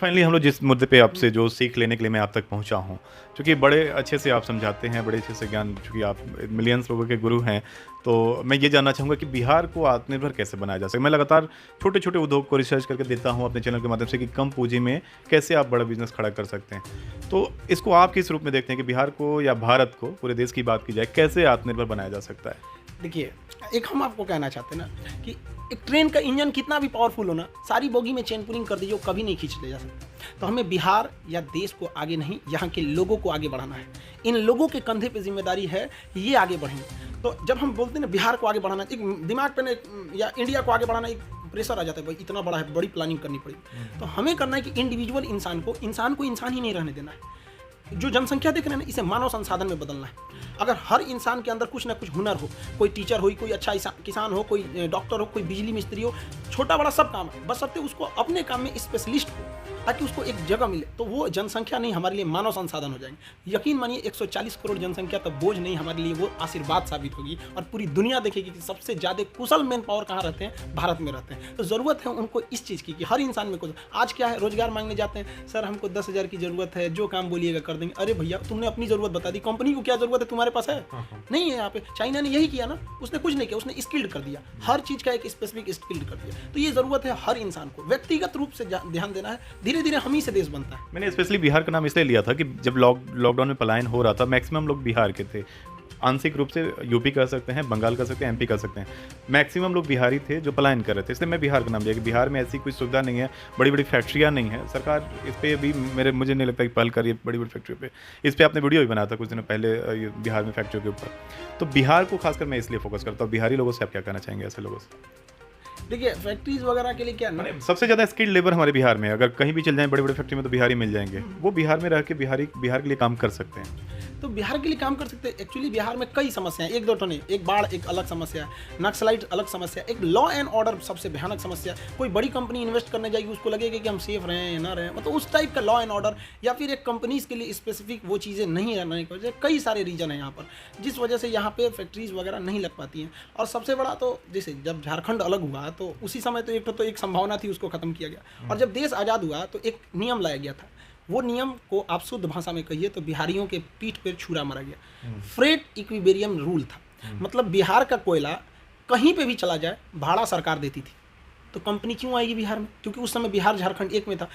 Finally हम लोग जिस मुद्दे पे आपसे जो सीख लेने के लिए मैं आप तक पहुंचा हूं, क्योंकि बड़े अच्छे से आप समझाते हैं, बड़े अच्छे से ज्ञान, चूँकि आप मिलियंस लोगों के गुरु हैं, तो मैं ये जानना चाहूँगा कि बिहार को आत्मनिर्भर कैसे बनाया जा सके? मैं लगातार छोटे-छोटे उद्योग को रिसर्च करके देता हूँ अपने चैनल के माध्यम से कि कम पूँजी में कैसे आप बड़ा बिज़नेस खड़ा कर सकते हैं। तो इसको आप किस रूप में देखते हैं कि बिहार को या भारत को, पूरे देश की बात की जाए, कैसे आत्मनिर्भर बनाया जा सकता है? देखिए, एक हम आपको कहना चाहते हैं ना कि एक ट्रेन का इंजन कितना भी पावरफुल हो ना, सारी बोगी में चेन पुलिंग कर दीजिए, वो कभी नहीं खींच ले जा सकता। तो हमें बिहार या देश को आगे नहीं, यहाँ के लोगों को आगे बढ़ाना है। इन लोगों के कंधे पे जिम्मेदारी है, ये आगे बढ़ेंगे। तो जब हम बोलते हैं ना बिहार को आगे बढ़ाना, एक दिमाग पे ना या इंडिया को आगे बढ़ाना एक प्रेशर आ जाता है, भाई इतना बड़ा है, बड़ी प्लानिंग करनी पड़ेगी। तो हमें करना है कि इंडिविजुअल इंसान को इंसान ही नहीं रहने देना है। जो जनसंख्या देख रहे हैं ना, इसे मानव संसाधन में बदलना है। अगर हर इंसान के अंदर कुछ ना कुछ हुनर हो, कोई टीचर हो, कोई अच्छा किसान हो, कोई डॉक्टर हो, कोई बिजली मिस्त्री हो, छोटा बड़ा सब काम है, बशर्ते उसको अपने काम में स्पेशलिस्ट हो, ताकि उसको एक जगह मिले, तो वो जनसंख्या नहीं, हमारे लिए मानव संसाधन हो जाएंगे। यकीन मानिए 140 करोड़ जनसंख्या तो बोझ नहीं, हमारे लिए वो आशीर्वाद साबित होगी। और पूरी दुनिया देखेगी कि सबसे ज़्यादा कुशल मैन पावर कहाँ रहते हैं, भारत में रहते हैं। तो ज़रूरत है उनको इस चीज़ की कि हर इंसान में कुछ। आज क्या है, रोजगार मांगने जाते हैं, सर हमको 10,000 की ज़रूरत है, जो काम बोलिएगा कर देंगे। अरे भैया, तुमने अपनी ज़रूरत बता दी, कंपनी को क्या ज़रूरत है तुम्हारे पास है? नहीं है। यहाँ पे चाइना ने यही किया ना, उसने कुछ नहीं किया, उसने स्किल्ड कर दिया, हर चीज़ का एक स्पेसिफिक स्किल्ड कर दिया। तो ये ज़रूरत है हर इंसान को व्यक्तिगत रूप से ध्यान देना है, धीरे धीरे हम ही से देश बनता है। मैंने स्पेशली बिहार का नाम इसलिए लिया था कि जब लॉकडाउन में पलायन हो रहा था, मैक्सिमम लोग बिहार के थे। आंशिक रूप से यूपी कह सकते हैं, बंगाल कह सकते हैं, एमपी कह सकते हैं। मैक्सिमम लोग बिहारी थे जो पलायन कर रहे थे, इसलिए मैं बिहार का नाम लिया कि बिहार में ऐसी कोई सुविधा नहीं है, बड़ी-बड़ी फैक्ट्रियाँ नहीं हैं। सरकार इस पे भी मुझे नहीं लगता कि पहल कर रही है बड़ी-बड़ी फैक्ट्रियों पे। इस पे आपने वीडियो भी बनाया था कुछ दिनों पहले ये बिहार में फैक्ट्रियों के ऊपर। तो बिहार को खासकर मैं इसलिए फोकस करता हूँ। बिहारी लोगों से आप क्या कहना चाहेंगे, ऐसे लोगों से? देखिए, फैक्ट्रीज वगैरह के लिए क्या ना, सबसे ज़्यादा स्किल्ड लेबर हमारे बिहार में है। अगर कहीं भी चल जाएँ बड़े-बड़े फैक्ट्री में तो बिहारी मिल जाएँगे। वो बिहार में रह के बिहार के लिए काम कर सकते हैं। तो बिहार के लिए काम कर सकते हैं। एक्चुअली बिहार में कई समस्याएं, एक दो तो नहीं, एक बाढ़ एक अलग समस्या है, नक्सलाइट अलग समस्या, एक लॉ एंड ऑर्डर सबसे भयानक समस्या। कोई बड़ी कंपनी इन्वेस्ट करने जाएगी, उसको लगेगा कि हम सेफ रहें या ना रहें, मतलब उस टाइप का लॉ एंड ऑर्डर, या फिर एक कंपनीज के लिए स्पेसिफिक वो चीज़ें नहीं रहने की वजह से कई सारे रीजन है यहाँ पर, जिस वजह से यहाँ पे फैक्ट्रीज वगैरह नहीं लग पाती हैं। और सबसे बड़ा तो जैसे जब झारखंड अलग हुआ तो उसी समय तो एक संभावना थी, उसको खत्म किया गया। और जब देश आज़ाद हुआ तो एक नियम लाया गया था, वो नियम को आप शुद्ध भाषा में कहिए तो बिहारियों के पीठ पर छुरा मारा गया। फ्रेट इक्विबेरियम रूल था, मतलब बिहार का कोयला कहीं पे भी चला जाए भाड़ा सरकार देती थी। तो कंपनी क्यों आएगी बिहार में? क्योंकि उस समय बिहार झारखंड एक में था।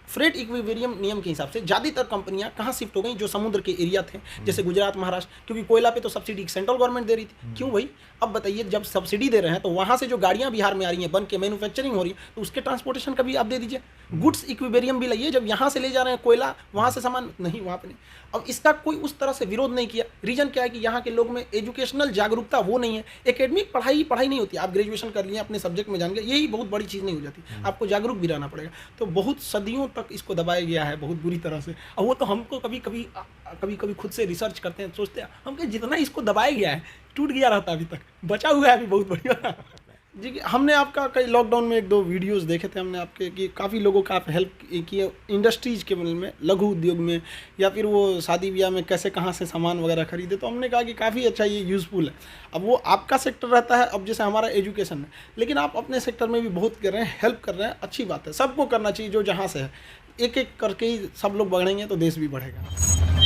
फ्रेट इक्विबेरियम नियम के हिसाब से ज़्यादातर कंपनियां कहाँ शिफ्ट हो गई, जो समुद्र के एरिया थे, जैसे गुजरात, महाराष्ट्र, क्योंकि कोयला पे तो सब्सिडी सेंट्रल गवर्नमेंट दे रही थी। क्यों भाई? अब बताइए, जब सब्सिडी दे रहे हैं तो वहाँ से जो गाड़ियाँ बिहार में आ रही हैं, बन के मैन्युफैक्चरिंग हो रही है, तो उसके ट्रांसपोर्टेशन का भी आप दे दीजिए। गुड्स इक्विबेरियम भी लाइए, जब यहाँ से ले जा रहे हैं कोयला, वहाँ से सामान नहीं, वहाँ पे नहीं। अब इसका कोई उस तरह से विरोध नहीं किया। रीजन क्या है कि यहाँ के लोग में एजुकेशनल जागरूकता वो नहीं है। एकेडमिक पढ़ाई नहीं होती। आप ग्रेजुएशन कर लिए, अपने सब्जेक्ट में जान गए, यही बहुत बड़ी चीज़ नहीं हो जाती, आपको जागरूक भी रहना पड़ेगा। तो बहुत सदियों तक इसको दबाया गया है, बहुत बुरी तरह से। और वो तो हमको कभी कभी खुद से रिसर्च करते हैं, सोचते हैं हम कि जितना इसको दबाया गया है, टूट गया रहता, अभी तक बचा हुआ है, अभी बहुत बढ़िया। जी, हमने आपका कई लॉकडाउन में 1-2 वीडियोस देखे थे हमने आपके, कि काफ़ी लोगों का आप हेल्प किए इंडस्ट्रीज़ के में, लघु उद्योग में, या फिर वो शादी ब्याह में कैसे कहाँ से सामान वगैरह खरीदे। तो हमने कहा कि काफ़ी अच्छा, ये यूज़फुल है। अब वो आपका सेक्टर रहता है, अब जैसे हमारा एजुकेशन है, लेकिन आप अपने सेक्टर में भी बहुत कर रहे हैं, हेल्प कर रहे हैं, अच्छी बात है। सबको करना चाहिए जो जहाँ से है। एक एक करके ही सब लोग बढ़ेंगे तो देश भी बढ़ेगा।